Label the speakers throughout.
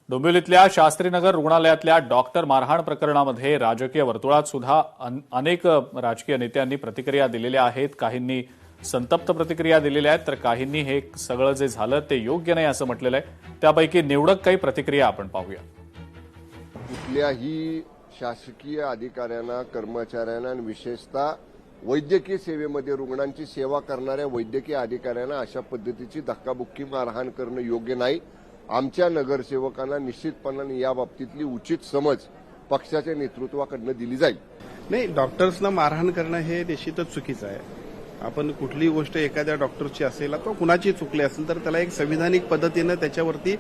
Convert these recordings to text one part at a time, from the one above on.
Speaker 1: डोंबिवलीतल्या शास्त्रीनगर रुग्णालयातल्या डॉक्टर मारहाण प्रकरणामध्ये राजकीय वर्तुळात सुद्धा अनेक राजकीय नेत्यांनी प्रतिक्रिया दिलेल्या आहेत। काहींनी संतप्त प्रतिक्रिया दिलेल्या आहेत, तर काहींनी हे सगळं जे झालं ते योग्य नाही असं म्हटलेलं आहे। त्यापैकी निवडक काही प्रतिक्रिया आपण पाहूया।
Speaker 2: कुठल्याही शासकीय अधिकाऱ्यांना, कर्मचाऱ्यांना आणि विशेषतः वैद्यकीय सेवेमध्ये रुग्णांची सेवा करणाऱ्या वैद्यकीय अधिकाऱ्यांना अशा पद्धतीची धक्काबुक्की मारहाण करणं योग्य नाही। आमच्या नगरसेवकांना निश्चितपणाने या बाबतीतली उचित समज पक्षाच्या नेतृत्वाकडून दिली जाईल।
Speaker 3: नाही, डॉक्टर्सना मारहाण करणं हे निश्चितच चुकीचं आहे। आपण कुठलीही गोष्ट एखाद्या डॉक्टरची असेल तो कुणाची चुकली असेल तर त्याला एक संविधानिक पद्धतीनं त्याच्यावरती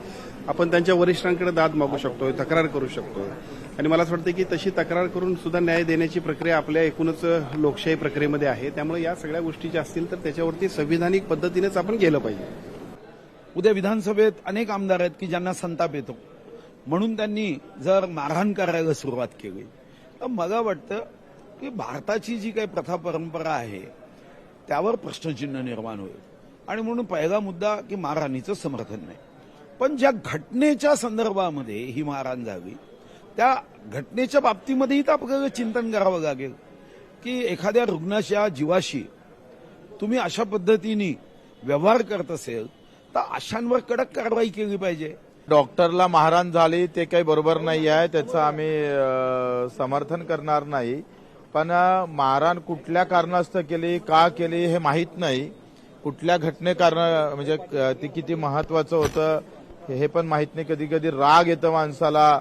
Speaker 3: आपण त्यांच्या वरिष्ठांकडे दाद मागू शकतो, तक्रार करू शकतो। आणि मला असं वाटतं की तशी तक्रार करून सुद्धा न्याय देण्याची प्रक्रिया आपल्या एकूणच लोकशाही प्रक्रियेमध्ये आहे। त्यामुळे या सगळ्या गोष्टी ज्या असतील तर त्याच्यावरती संविधानिक पद्धतीनेच आपण गेलं पाहिजे।
Speaker 4: उद्या विधानसभेत अनेक आमदार आहेत की ज्यांना संताप येतो, म्हणून त्यांनी जर मारहाण करायला सुरुवात केली तर मला वाटतं की भारताची जी काही प्रथा परंपरा आहे त्यावर प्रश्नचिन्ह निर्माण होईल। आणि म्हणून पहिला मुद्दा की मारहाणीचं समर्थन नाही, पण ज्या घटनेच्या संदर्भामध्ये ही मारहाण झाली त्या घटनेच्या बाबतीमध्येही तर आपल्याला चिंतन करावं लागेल की एखाद्या रुग्णाच्या जीवाशी तुम्ही अशा पद्धतीने व्यवहार करत असेल तर अशांवर कडक कारवाई केली पाहिजे।
Speaker 5: डॉक्टरला मारहाण झाली ते काही बरोबर नाही आहे, त्याचं आम्ही समर्थन करणार नाही। पण मारहाण कुठल्या कारणास्तव केली, का केली हे माहीत नाही। कुठल्या घटने कारण म्हणजे ती किती महत्वाचं होतं हे पण माहीत नाही। कधी कधी राग येतो माणसाला,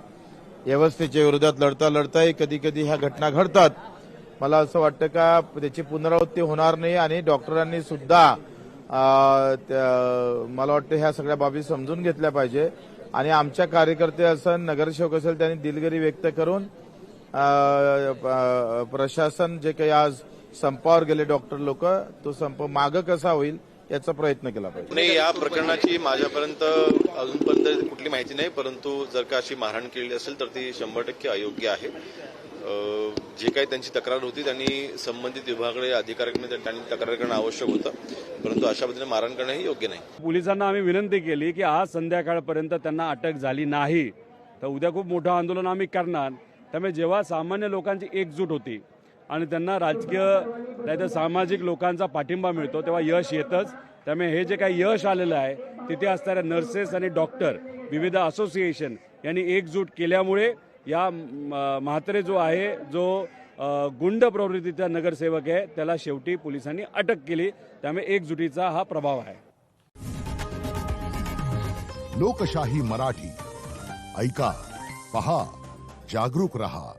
Speaker 5: व्यवस्थेच्या विरोधात लढता लढताही कधी कधी ह्या घटना घडतात। मला असं वाटतं का त्याची पुनरावृत्ती होणार नाही आणि डॉक्टरांनी सुद्धा मला वाटतं ह्या सगळ्या बाबी समजून घेतल्या पाहिजे। आणि आमच्या कार्यकर्ते असेल, नगरसेवक असेल, त्यांनी दिलगिरी व्यक्त करून प्रशासन जे काही आज संपावर गेले डॉक्टर लोक, तो संप मागं कसा होईल याचा प्रयत्न केला पाहिजे।
Speaker 6: नाही, या प्रकरणाची माझ्यापर्यंत अजूनपर्यंत कुठली माहिती नाही, परंतु जर का अशी मारहाण केली असेल तर ती 100% अयोग्य आहे। जे काही त्यांची तक्रार होती त्यांनी संबंधित विभागाकडे, अधिकाऱ्यांकडे त्यांनी तक्रार करणं आवश्यक होतं, परंतु अशा पद्धतीने मारहाण करणं हे योग्य नाही।
Speaker 7: पोलिसांना आम्ही विनंती केली की आज संध्याकाळपर्यंत त्यांना अटक झाली नाही तर उद्या खूप मोठं आंदोलन आम्ही करणार। त्यामुळे जेव्हा सामान्य लोकांची एकजूट होती आणि त्यांना राजकीय नाहीतर सामाजिक लोकांचा पाठिंबा मिळतो तेव्हा यश येतच। त्यामुळे हे जे काही यश आलेलं आहे तिथे असणाऱ्या नर्सेस आणि डॉक्टर, विविध असोसिएशन यांनी एकजूट केल्यामुळे या म्हात्रे जो आहे, जो गुंड प्रवृत्तीचा नगरसेवक आहे, त्याला शेवटी पोलिसांनी अटक केली। त्यामुळे एकजुटीचा हा प्रभाव आहे।
Speaker 8: लोकशाही मराठी ऐका, पहा, जागरूक रहा।